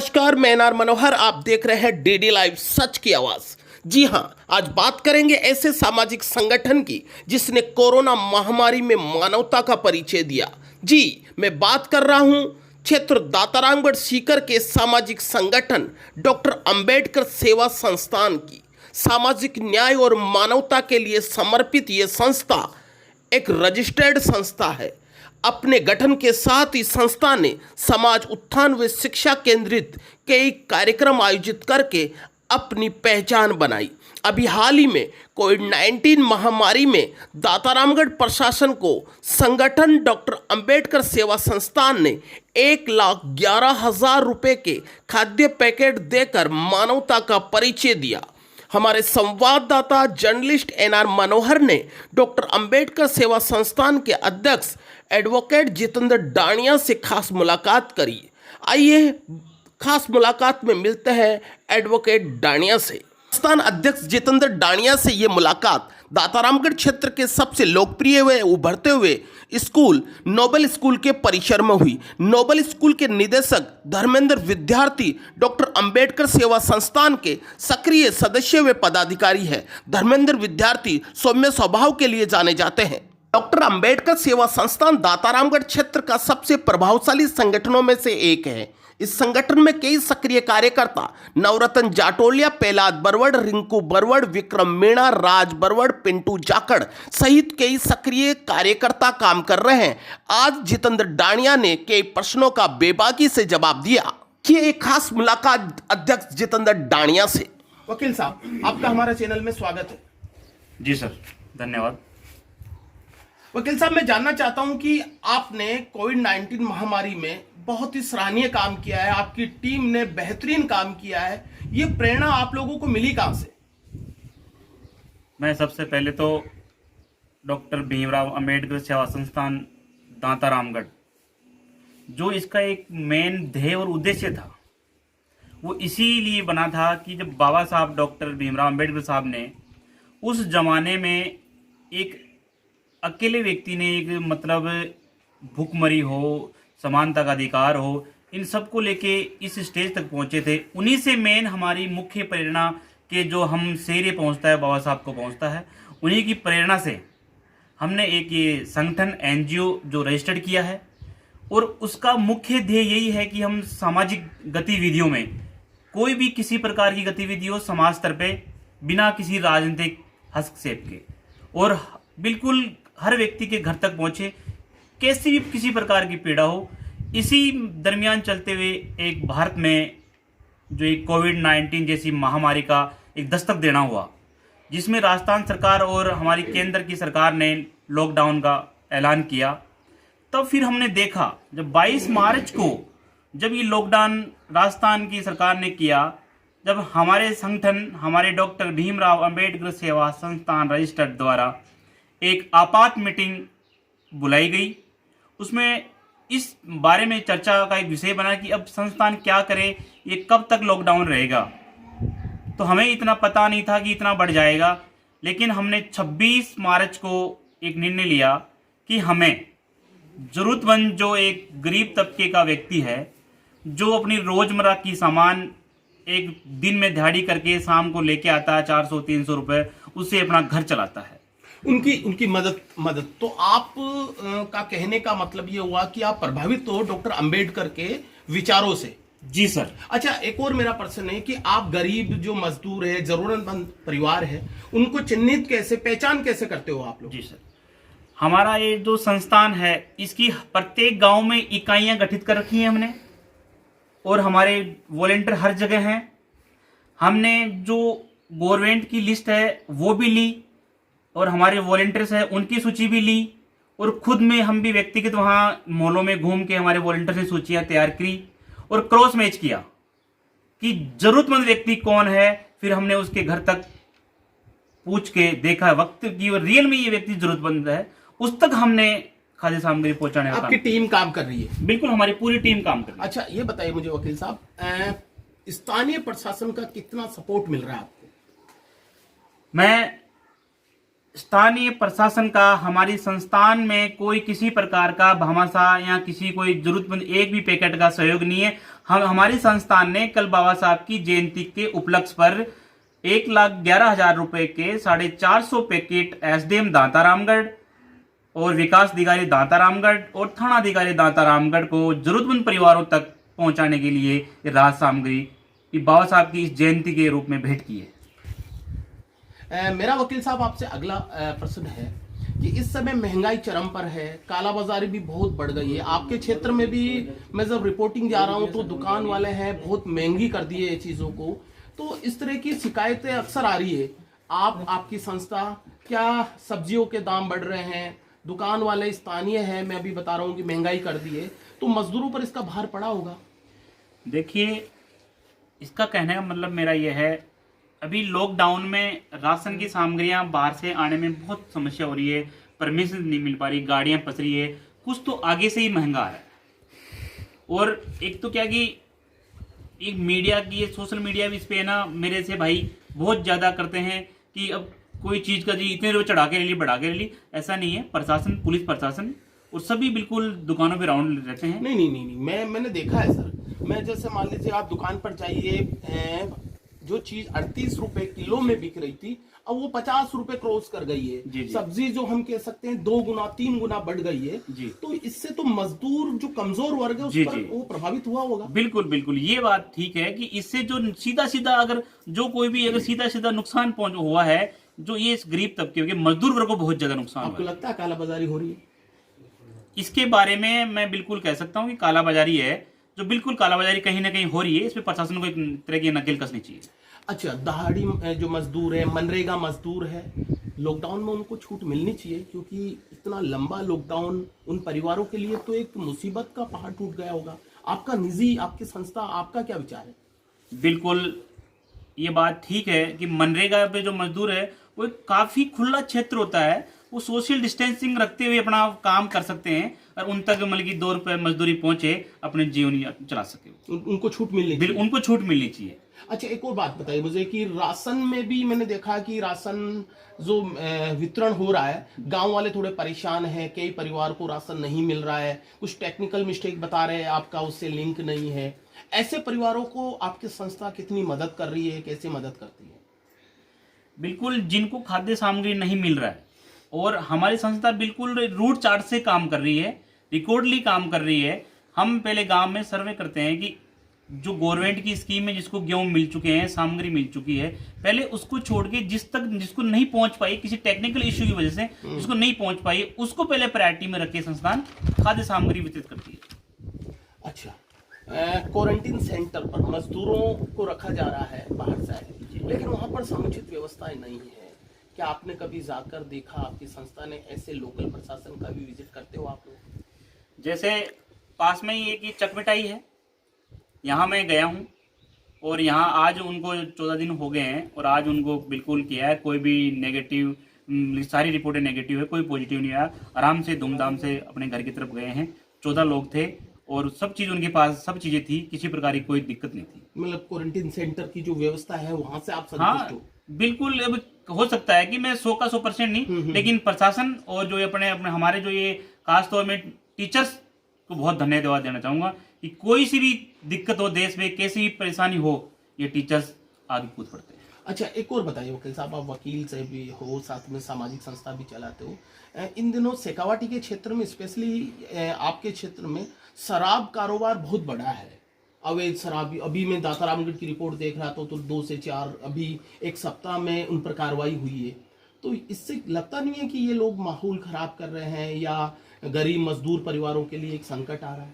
नमस्कार, मैं एनआर मनोहर। आप देख रहे हैं डीडी लाइव सच की आवाज। जी हां, आज बात करेंगे ऐसे सामाजिक संगठन की जिसने कोरोना महामारी में मानवता का परिचय दिया। जी, मैं बात कर रहा हूं क्षेत्र दातारामगढ़ सीकर के सामाजिक संगठन डॉक्टर अंबेडकर सेवा संस्थान की। सामाजिक न्याय और मानवता के लिए समर्पित ये संस्था एक रजिस्टर्ड संस्था है। अपने गठन के साथ ही संस्था ने समाज उत्थान व शिक्षा केंद्रित कई कार्यक्रम आयोजित करके अपनी पहचान बनाई। अभी हाल ही में कोविड-19 महामारी में दातारामगढ़ प्रशासन को संगठन डॉक्टर अंबेडकर सेवा संस्थान ने 1,11,000 रुपये के खाद्य पैकेट देकर मानवता का परिचय दिया। हमारे संवाददाता जर्नलिस्ट एनआर मनोहर ने डॉक्टर अंबेडकर सेवा संस्थान के अध्यक्ष एडवोकेट जितेंद्र डाणिया से खास मुलाकात करी। आइए खास मुलाकात में मिलते हैं एडवोकेट डाणिया से। संस्थान अध्यक्ष जितेंद्र डाणिया से ये मुलाकात दातारामगढ़ क्षेत्र के सबसे लोकप्रिय व उभरते हुए स्कूल नोबल स्कूल के परिसर में हुई। नोबल स्कूल के निदेशक धर्मेंद्र विद्यार्थी डॉक्टर अंबेडकर सेवा संस्थान के सक्रिय सदस्य व पदाधिकारी है। धर्मेंद्र विद्यार्थी सौम्य स्वभाव के लिए जाने जाते हैं। डॉक्टर अंबेडकर सेवा संस्थान दातारामगढ़ क्षेत्र का सबसे प्रभावशाली संगठनों में से एक है। इस संगठन में कई सक्रिय कार्यकर्ता नवरत्न जाटोलिया, प्रहलाद बरवड़, रिंकू बरवड़, विक्रम मीणा, राज बरवड़, पिंटू जाखड़ सहित कई सक्रिय कार्यकर्ता काम कर रहे हैं। आज जितेंद्र डाणिया ने कई प्रश्नों का बेबाकी से जवाब दिया। ये एक खास मुलाकात अध्यक्ष जितेंद्र डाणिया से। वकील साहब, आपका हमारे चैनल में स्वागत है। जी सर, धन्यवाद। वकील साहब, मैं जानना चाहता हूं कि आपने कोविड-19 महामारी में बहुत ही सराहनीय काम किया है, आपकी टीम ने बेहतरीन काम किया है। ये प्रेरणा आप लोगों को मिली कहां से? मैं सबसे पहले तो डॉक्टर भीमराव अंबेडकर सेवा संस्थान दातारामगढ़, जो इसका एक मेन ध्येय और उद्देश्य था, वो इसीलिए बना था कि जब बाबा साहब डॉक्टर भीमराव अंबेडकर साहब ने उस जमाने में एक अकेले व्यक्ति ने एक भूखमरी हो, समानता का अधिकार हो, इन सब को लेके इस स्टेज तक पहुंचे थे। उन्हीं से मेन हमारी मुख्य प्रेरणा के जो हम श्रेय पहुंचता है बाबा साहब को पहुंचता है, उन्हीं की प्रेरणा से हमने एक ये संगठन एनजीओ जो रजिस्टर्ड किया है। और उसका मुख्य ध्येय यही है कि हम सामाजिक गतिविधियों में कोई भी किसी प्रकार की गतिविधि हो समाज स्तर पे, बिना किसी राजनीतिक हस्तक्षेप के, और बिल्कुल हर व्यक्ति के घर तक पहुंचे, कैसी भी किसी प्रकार की पीड़ा हो। इसी दरमियान चलते हुए एक भारत में जो एक कोविड-19 जैसी महामारी का एक दस्तक देना हुआ, जिसमें राजस्थान सरकार और हमारी केंद्र की सरकार ने लॉकडाउन का ऐलान किया। तब फिर हमने देखा जब 22 मार्च को जब ये लॉकडाउन राजस्थान की सरकार ने किया, जब हमारे संगठन हमारे डॉक्टर भीमराव अंबेडकर सेवा संस्थान रजिस्टर्ड द्वारा एक आपात मीटिंग बुलाई गई। उसमें इस बारे में चर्चा का एक विषय बना कि अब संस्थान क्या करे, ये कब तक लॉकडाउन रहेगा। तो हमें इतना पता नहीं था कि इतना बढ़ जाएगा, लेकिन हमने 26 मार्च को एक निर्णय लिया कि हमें जरूरतमंद जो एक गरीब तबके का व्यक्ति है, जो अपनी रोजमर्रा की सामान एक दिन में दिहाड़ी करके शाम को लेके आता है 400-300 रुपये, उससे अपना घर चलाता है, उनकी मदद तो आप का कहने का मतलब ये हुआ कि आप प्रभावित हो डॉक्टर अंबेडकर के विचारों से। जी सर। अच्छा, एक और मेरा प्रश्न है कि आप गरीब जो मजदूर है, जरूरतमंद परिवार है, उनको चिन्हित कैसे, पहचान कैसे करते हो आप लोग? जी सर, हमारा ये जो संस्थान है, इसकी प्रत्येक गांव में इकाइयां गठित कर रखी हैं हमने, और हमारे वॉलेंटियर हर जगह हैं। हमने जो गवर्नमेंट की लिस्ट है वो भी ली, और हमारे वॉलेंटियर्स हैं उनकी सूची भी ली, और खुद में हम भी व्यक्तिगत वहाँ मॉलों में घूम के हमारे वॉलेंटियर्स ने सूचियाँ तैयार की और क्रॉस मैच किया कि जरूरतमंद व्यक्ति कौन है। फिर हमने उसके घर तक पूछ के देखा वक्त की रियल में ये व्यक्ति जरूरतमंद है, उस तक हमने खाद्य सामग्री पहुंचाने का आपकी टीम काम कर रही है? बिल्कुल, हमारी पूरी टीम काम कर रही है। अच्छा, ये बताइए मुझे वकील साहब, स्थानीय प्रशासन का कितना सपोर्ट मिल रहा है आपको? मैं स्थानीय प्रशासन का हमारी संस्थान में कोई किसी प्रकार का भामाशाह या किसी कोई जरूरतमंद एक भी पैकेट का सहयोग नहीं है। हम हमारी संस्थान ने कल बाबा साहब की जयंती के उपलक्ष्य पर 1,11,000 रुपए के 450 पैकेट एसडीएम दांता रामगढ़ और विकास अधिकारी दांता रामगढ़ और थाना अधिकारी दांता रामगढ़ को जरूरतमंद परिवारों तक पहुंचाने के लिए ये राहत सामग्री बाबा साहब की इस जयंती के रूप में भेंट की है। मेरा वकील साहब आपसे अगला प्रश्न है कि इस समय महंगाई चरम पर है, कालाबाजारी भी बहुत बढ़ गई है। आपके क्षेत्र में भी मैं जब रिपोर्टिंग जा रहा हूं तो दुकान वाले हैं बहुत महंगी कर दिए ये चीजों को, तो इस तरह की शिकायतें अक्सर आ रही है। आपकी संस्था, क्या सब्जियों के दाम बढ़ रहे हैं, दुकान वाले स्थानीय है, मैं अभी बता रहा हूँ कि महंगाई कर दी है, तो मजदूरों पर इसका भार पड़ा होगा? देखिए, इसका कहने का मतलब मेरा यह है, अभी लॉकडाउन में राशन की सामग्रियां बाहर से आने में बहुत समस्या हो रही है, परमिशन नहीं मिल पा रही, गाड़ियां फंस रही है, कुछ तो आगे से ही महंगा आ रहा है। और एक तो क्या कि एक मीडिया की, सोशल मीडिया भी इस पे ना मेरे से भाई बहुत ज्यादा करते हैं कि अब कोई चीज का जी इतने रुपये चढ़ा के ले ली, बढ़ा के ले ली। ऐसा नहीं है। प्रशासन, पुलिस प्रशासन और सभी बिल्कुल दुकानों पे राउंड रहते हैं। नहीं, मैंने देखा है सर। मैं जैसे मान लीजिए आप दुकान पर जाइए, जो चीज 38 रुपए किलो में बिक रही थी अब वो 50 रुपए क्रॉस कर गई है। जी। सब्जी जो हम कह सकते हैं 2 गुना 3 गुना बढ़ गई है जी। तो इससे तो मजदूर जो कमजोर वर्ग है उस जी, पर जी। वो प्रभावित हुआ होगा। बिल्कुल ये बात ठीक है कि इससे जो सीधा अगर जो कोई भी अगर सीधा नुकसान पहुंच हुआ है, जो ये इस गरीब तबके के मजदूर वर्ग को बहुत ज्यादा नुकसान हुआ आपको लगता है कालाबाजारी हो रही है? इसके बारे में मैं बिल्कुल कह सकता हूं कि कालाबाजारी है, जो बिल्कुल कालाबाजारी कहीं ना कहीं हो रही है। इस पे प्रशासन को एक तरह की नकेल कसनी चाहिए। अच्छा, दहाड़ी जो मजदूर है, मनरेगा मजदूर है, लॉकडाउन में उनको छूट मिलनी चाहिए, क्योंकि इतना लंबा लॉकडाउन उन परिवारों के लिए तो एक मुसीबत का पहाड़ टूट गया होगा। आपका निजी, आपकी संस्था, आपका क्या विचार है? बिल्कुल ये बात ठीक है कि मनरेगा पे जो मजदूर है वो एक काफी खुला क्षेत्र होता है, वो सोशल डिस्टेंसिंग रखते हुए अपना काम कर सकते हैं और उन तक मतलब कि 2 रुपए मजदूरी पहुंचे, अपने जीवन चला सके। उनको छूट मिलनी चाहिए। उनको छूट मिलनी चाहिए। अच्छा, एक और बात बताइए मुझे कि राशन में भी मैंने देखा कि राशन जो वितरण हो रहा है, गांव वाले थोड़े परेशान हैं, कई परिवार को राशन नहीं मिल रहा है, कुछ टेक्निकल मिस्टेक बता रहे हैं, आपका उससे लिंक नहीं है। ऐसे परिवारों को आपकी संस्था कितनी मदद कर रही है, कैसे मदद करती है? बिल्कुल, जिनको खाद्य सामग्री नहीं मिल रहा है और हमारी संस्था बिल्कुल रूट चार्ट से काम कर रही है, रिकॉर्डली काम कर रही है। हम पहले गांव में सर्वे करते हैं कि जो गवर्नमेंट की स्कीम है, जिसको गेहूं मिल चुके हैं, सामग्री मिल चुकी है, पहले उसको छोड़ के जिसको नहीं पहुंच पाई, किसी टेक्निकल इश्यू की वजह से जिसको नहीं पहुंच पाई, उसको पहले प्रायोरिटी में रख के संस्थान खाद्य सामग्री वितरित करती है। अच्छा, क्वारंटीन सेंटर पर मजदूरों को रखा जा रहा है बाहर से आए, लेकिन वहां पर समुचित व्यवस्थाएं नहीं है। क्या आपने कभी जाकर देखा, आपकी संस्था ने ऐसे लोकल प्रशासन का भी विजिट करते हो आप लोग? जैसे पास में ही एक ये चकमिटाई है, यहाँ मैं गया हूँ और यहाँ आज उनको 14 दिन हो गए हैं और आज उनको बिल्कुल किया है, कोई भी नेगेटिव, सारी रिपोर्टें नेगेटिव है, कोई पॉजिटिव नहीं आया। आराम से धूमधाम से अपने घर की तरफ गए हैं। 14 लोग थे और सब चीज उनके पास, सब चीजें थी, किसी प्रकार की कोई दिक्कत नहीं थी। मतलब क्वारंटीन सेंटर की जो व्यवस्था है वहां से आप संतुष्ट हाँ, हो? बिल्कुल। अब हो सकता है कि मैं 100 का 100% नहीं, लेकिन प्रशासन और जो अपने हमारे जो ये खासतौर में टीचर्स को बहुत धन्यवाद देना चाहूंगा कि कोई सी भी दिक्कत हो देश में, कैसी भी परेशानी हो, ये टीचर्स आगे कूद पड़ते हैं। अच्छा, एक और बताइए वकील साहब, आप वकील से भी हो, साथ में सामाजिक संस्था भी चलाते हो। इन दिनों शेखावाटी के क्षेत्र में, स्पेशली आपके क्षेत्र में शराब कारोबार बहुत बड़ा है। अवैध शराब, अभी मैं दाता रामगढ़ की रिपोर्ट देख रहा था तो 2 से 4 अभी एक सप्ताह में उन पर कार्रवाई हुई है। तो इससे लगता नहीं है कि ये लोग माहौल खराब कर रहे हैं या गरीब मजदूर परिवारों के लिए एक संकट आ रहा है?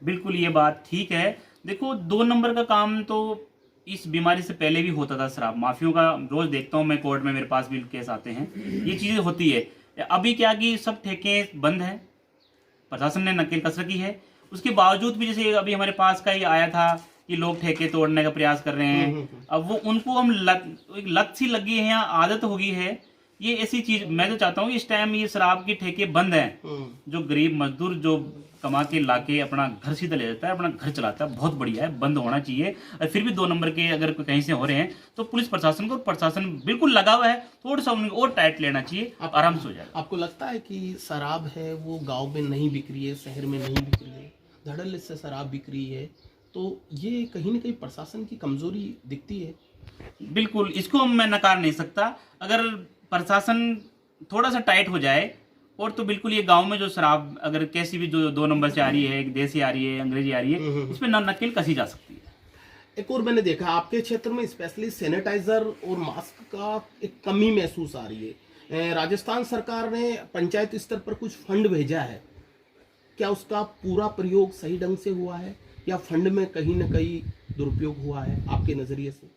बिल्कुल ये बात ठीक है। देखो, 2 नंबर का काम तो इस बीमारी से पहले भी होता था। शराब माफियों का रोज देखता हूँ मैं, कोर्ट में मेरे पास भी केस आते हैं, ये चीजें होती है। अभी क्या कि सब ठेके बंद है, प्रशासन ने नकेल कस रखी है, उसके बावजूद भी जैसे अभी हमारे पास का ही आया था कि लोग ठेके तोड़ने का प्रयास कर रहे हैं। अब वो उनको हम एक लत सी लगी है या आदत हो गई है ये ऐसी चीज मैं तो चाहता हूँ इस टाइम ये शराब के ठेके बंद हैं। जो गरीब मजदूर जो कमा के लाके अपना घर सीधा ले जाता है, अपना घर चलाता है, बहुत बढ़िया है, बंद होना चाहिए। और फिर भी 2 नंबर के अगर कहीं से हो रहे हैं तो पुलिस प्रशासन को, प्रशासन बिल्कुल लगा हुआ है, थोड़ा सा उनको और टाइट लेना चाहिए, आराम से हो जाएगा। आपको लगता है कि शराब है वो गांव में नहीं बिक रही है, शहर में नहीं बिक रही है, धड़ल्ले से शराब बिक रही है, तो ये कहीं ना कहीं प्रशासन की कमजोरी दिखती है? बिल्कुल, इसको मैं नकार नहीं सकता। अगर प्रशासन थोड़ा सा टाइट हो जाए और तो बिल्कुल ये गांव में जो शराब अगर कैसी भी जो 2 नंबर से आ रही है, एक देसी आ रही है, अंग्रेजी आ रही है, इसमें नकेल कसी जा सकती है। एक और मैंने देखा आपके क्षेत्र में स्पेशली सैनिटाइजर और मास्क का एक कमी महसूस आ रही है। राजस्थान सरकार ने पंचायत स्तर पर कुछ फंड भेजा है, क्या उसका पूरा प्रयोग सही ढंग से हुआ है या फंड में कहीं ना कहीं दुरुपयोग हुआ है आपके नजरिए से?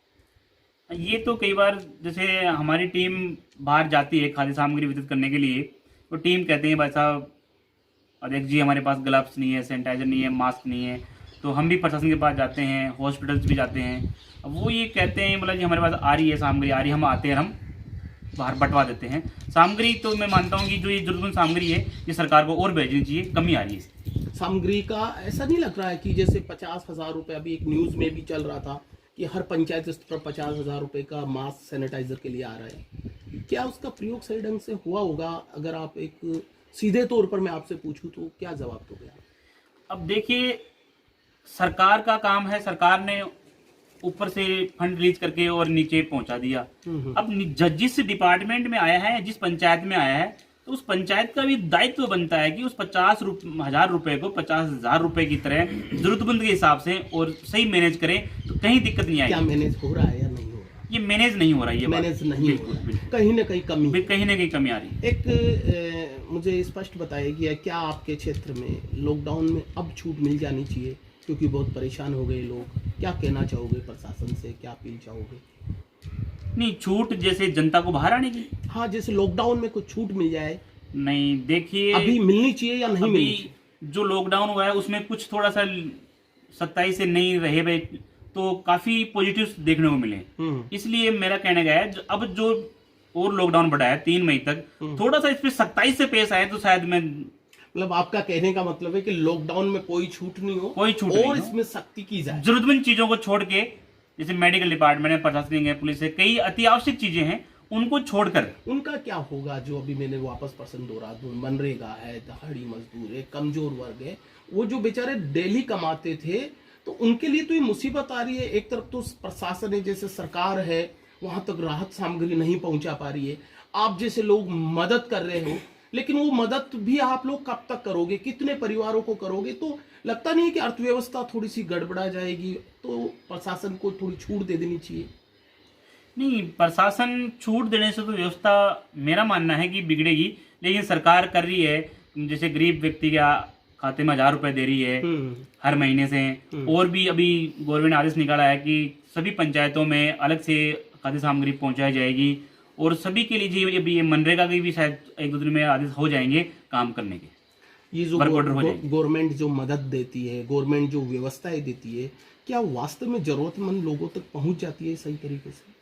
ये तो कई बार जैसे हमारी टीम बाहर जाती है खाद्य सामग्री वितरित करने के लिए, तो टीम कहते हैं भाई साहब अध्यक्ष जी हमारे पास ग्लव्स नहीं है, सैनिटाइजर नहीं है, मास्क नहीं है, तो हम भी प्रशासन के पास जाते हैं, हॉस्पिटल्स भी जाते हैं। अब वो ये कहते हैं मतलब जी हमारे पास आ रही है सामग्री, आ रही है, हम आते हैं, हम बाहर बंटवा देते हैं सामग्री। तो मैं मानता हूँ कि जो ये जरूरतमंद सामग्री है ये सरकार को और भेजनी चाहिए, कमी आ रही है इसकी सामग्री का। ऐसा नहीं लग रहा है कि जैसे 50,000 रुपये, अभी एक न्यूज़ में भी चल रहा था कि हर पंचायत स्तर पर 50,000 रुपये का मास्क सैनिटाइजर के लिए आ रहा है, क्या उसका प्रयोग सही ढंग से हुआ होगा? अगर आप एक सीधे तौर पर मैं आपसे पूछूं तो क्या जवाब दोगे आप? अब देखिए सरकार का काम है, सरकार ने ऊपर से फंड रिलीज करके और नीचे पहुंचा दिया। अब जिस डिपार्टमेंट में आया है, जिस पंचायत में आया है, तो उस पंचायत का भी दायित्व बनता है कि उस 50,000 रुपए को 50,000 रुपए की तरह जरूरतमंद के हिसाब से और सही मैनेज करें, तो कहीं दिक्कत नहीं आएगी। क्या मैनेज हो रहा है या नहीं हो रहा? ये मैनेज नहीं हो रहा है, ये मैनेज नहीं हो रहा है, कहीं ना कहीं कमी, कहीं ना कहीं कमी आ रही है। एक मुझे स्पष्ट बताइए कि क्या आपके क्षेत्र में लॉकडाउन में अब छूट मिल जानी चाहिए, क्योंकि बहुत परेशान हो गए लोग? क्या कहना चाहोगे प्रशासन से, क्या अपील चाहोगे? नहीं, छूट जैसे जनता को बाहर आने की? हाँ, जैसे लॉकडाउन में कुछ छूट मिल जाए। नहीं, देखिए अभी मिलनी चाहिए या नहीं मिलनी चाहिए? जो लॉकडाउन हुआ है उसमें कुछ थोड़ा सा 27 से नहीं रहे भाई, तो काफी पॉजिटिव देखने को मिले। इसलिए मेरा कहने का है अब जो और लॉकडाउन बढ़ा है 3 मई तक, थोड़ा सा इस पे 27 से पेश आए तो शायद मैं, मतलब आपका कहने का मतलब है कि लॉकडाउन में कोई छूट नहीं हो, कोई छूट और इसमें सख्ती की जाए, जरूरतमंद चीजों को छोड़ के, जैसे मेडिकल डिपार्टमेंट है, प्रशासनिक है, पुलिस है, कई अति आवश्यक चीजें हैं, उनको छोड़कर। उनका क्या होगा? जो अभी मैंने वापस प्रश्न दोहरा, मनरेगा है, दहाड़ी मजदूर है, कमजोर वर्ग है, वो जो बेचारे डेली कमाते थे, तो उनके लिए तो ये मुसीबत आ रही है। एक तरफ तो प्रशासन है, जैसे सरकार है, वहां तक राहत सामग्री नहीं पहुंचा पा रही है, आप जैसे लोग मदद कर रहे हो, लेकिन वो मदद भी आप लोग कब तक करोगे, कितने परिवारों को करोगे? तो लगता नहीं है कि अर्थव्यवस्था थोड़ी सी गड़बड़ा जाएगी? तो प्रशासन को थोड़ी छूट दे देनी चाहिए। नहीं, प्रशासन छूट देने से तो व्यवस्था मेरा मानना है कि बिगड़ेगी, लेकिन सरकार कर रही है, जैसे गरीब व्यक्ति का खाते में 1,000 रुपए दे रही है हर महीने से। और भी अभी गवर्नमेंट ने आदेश निकाला है कि सभी पंचायतों में अलग से खाद्य सामग्री पहुंचाई जाएगी, और सभी के लिए अभी ये मनरेगा के भी शायद 1-2 दिन में आदेश हो जाएंगे काम करने के। ये जो गवर्नमेंट जो मदद देती है, गवर्नमेंट जो व्यवस्थाएं देती है, क्या वास्तव में जरूरतमंद लोगों तक पहुंच जाती है सही तरीके से?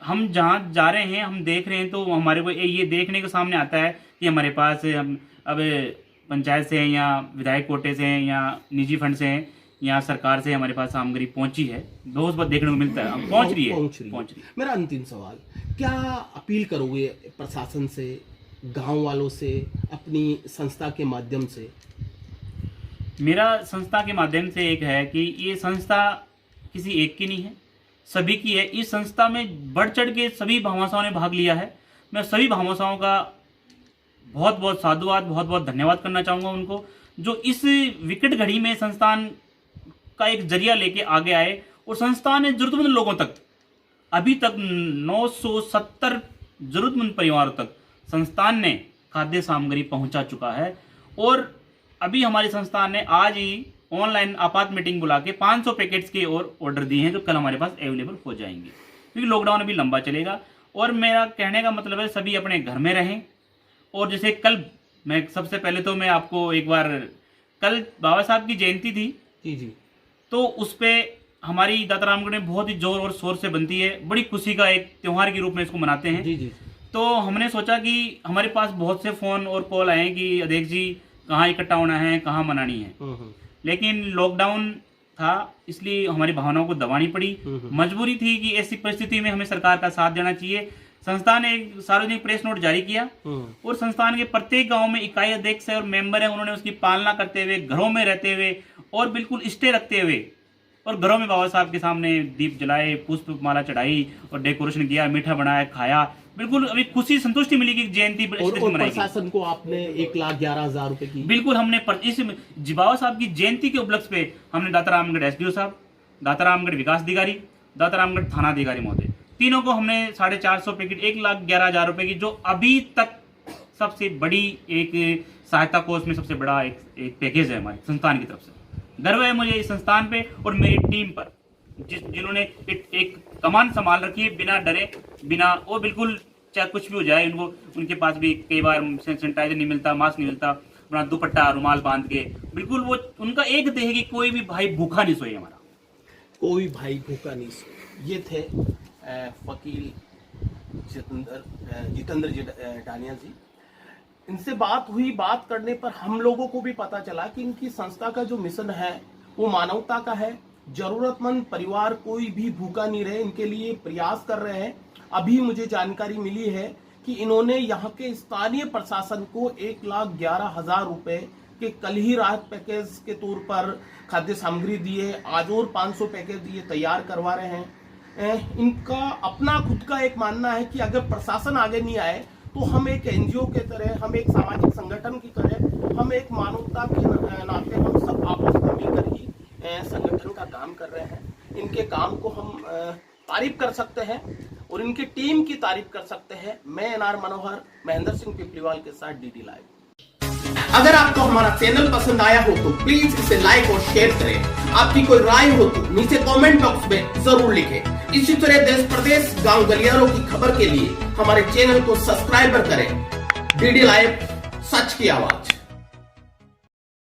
हम जहाँ जा रहे हैं, हम देख रहे हैं, तो हमारे को ये देखने के सामने आता है कि हमारे पास हम अब पंचायत से हैं या विधायक कोटे से हैं या निजी फंड से हैं या सरकार से हमारे पास सामग्री पहुंची है, बहुत बार देखने को मिलता है, अब पहुंच रही है। मेरा अंतिम सवाल, क्या अपील करोगे प्रशासन से, गांव वालों से, अपनी संस्था के माध्यम से? मेरा संस्था के माध्यम से एक है कि ये संस्था किसी एक की नहीं है, सभी की है। इस संस्था में बढ़ चढ़ के सभी भामाशाहों ने भाग लिया है। मैं सभी भामाशाहों का बहुत बहुत साधुवाद, बहुत बहुत धन्यवाद करना चाहूँगा उनको, जो इस विकट घड़ी में संस्थान का एक जरिया लेके आगे आए, और संस्थान ने जरूरतमंद लोगों तक, अभी तक 970 जरूरतमंद परिवारों तक संस्थान ने खाद्य सामग्री पहुंचा चुका है। और अभी हमारी संस्थान ने आज ही ऑनलाइन आपात मीटिंग बुला के 500 पैकेट्स के और ऑर्डर दिए हैं, जो कल हमारे पास अवेलेबल हो जाएंगे, क्योंकि लॉकडाउन अभी लंबा चलेगा। और मेरा कहने का मतलब है सभी अपने घर में रहें। और जैसे कल मैं सबसे पहले तो मैं आपको एक बार, कल बाबा साहब की जयंती थी जी, तो उस पर हमारी दाता रामगढ़ में बहुत ही जोर और शोर से बनती है, बड़ी खुशी का एक त्यौहार के रूप में इसको मनाते हैं। जी। तो हमने सोचा कि हमारे पास बहुत से फोन और कॉल आए कि अध्यक्ष जी कहाँ इकट्ठा होना है, कहाँ मनानी है। लेकिन लॉकडाउन था, इसलिए हमारी भावनाओं को दबानी पड़ी। मजबूरी थी कि ऐसी परिस्थिति में हमें सरकार का साथ देना चाहिए। संस्थान ने एक सार्वजनिक प्रेस नोट जारी किया और संस्थान के प्रत्येक गांव में इकाई अध्यक्ष है और मेंबर है, उन्होंने उसकी पालना करते हुए, घरों में रहते हुए और बिल्कुल स्टे रखते हुए और घरों में बाबा साहब के सामने दीप जलाए, पुष्प माला चढ़ाई और डेकोरेशन किया, मीठा बनाया, खाया। बिल्कुल अभी खुशी संतुष्टि मिली कि जयंती और प्रशासन को आपने 1,11,000 रुपए की। बिल्कुल हमने इस बाबा साहब की जयंती के उपलक्ष्य पे हमने दाता रामगढ़ एसडीओ साहब, दाता रामगढ़ विकास अधिकारी, दाता रामगढ़ थाना अधिकारी महोदय, तीनों को हमने 450 पैकेट 1,11,000 रुपए की, जो अभी तक सबसे बड़ी एक सहायता कोष में सबसे बड़ा एक पैकेज है हमारी संस्थान की तरफ से। गर्व है मुझे इस संस्थान पे और मेरी टीम पर, जिन्होंने एक कमान संभाल रखी है बिना डरे, बिना वो बिल्कुल चाहे कुछ भी हो जाए उनको, उनके पास भी कई बार सैनिटाइजर नहीं मिलता, मास्क नहीं मिलता, अपना दुपट्टा रुमाल बांध के बिल्कुल वो उनका एक देह कि कोई भी भाई भूखा नहीं सोए, हमारा कोई भाई भूखा नहीं सोए। ये थे वकील जितेंद्र डानिया जी। इनसे बात हुई, बात करने पर हम लोगों को भी पता चला कि इनकी संस्था का जो मिशन है वो मानवता का है। जरूरतमंद परिवार कोई भी भूखा नहीं रहे, इनके लिए प्रयास कर रहे हैं। अभी मुझे जानकारी मिली है कि इन्होंने यहाँ के स्थानीय प्रशासन को 1,11,000 रुपए के कल ही राहत पैकेज के तौर पर खाद्य सामग्री दिए, आज और 500 पैकेज दिए, तैयार करवा रहे हैं। इनका अपना खुद का एक मानना है कि अगर प्रशासन आगे नहीं आए तो हम एक एनजीओ के तरह, हम एक सामाजिक संगठन की तरह, हम एक मानवता के नाते हम सब आपस में मिलकर ही संगठन का काम कर रहे हैं। इनके काम को हम तारीफ कर सकते हैं और इनकी टीम की तारीफ कर सकते हैं। मैं एनआर मनोहर, महेंद्र सिंह पिपलीवाल के साथ डीडी लाइव। अगर आपको हमारा चैनल पसंद आया हो तो प्लीज इसे लाइक और शेयर करें। आपकी कोई राय हो तो नीचे कमेंट बॉक्स में जरूर लिखें। इसी तरह देश प्रदेश गांव गलियारों की खबर के लिए हमारे चैनल को सब्सक्राइब करें। डीडी लाइव, सच की आवाज।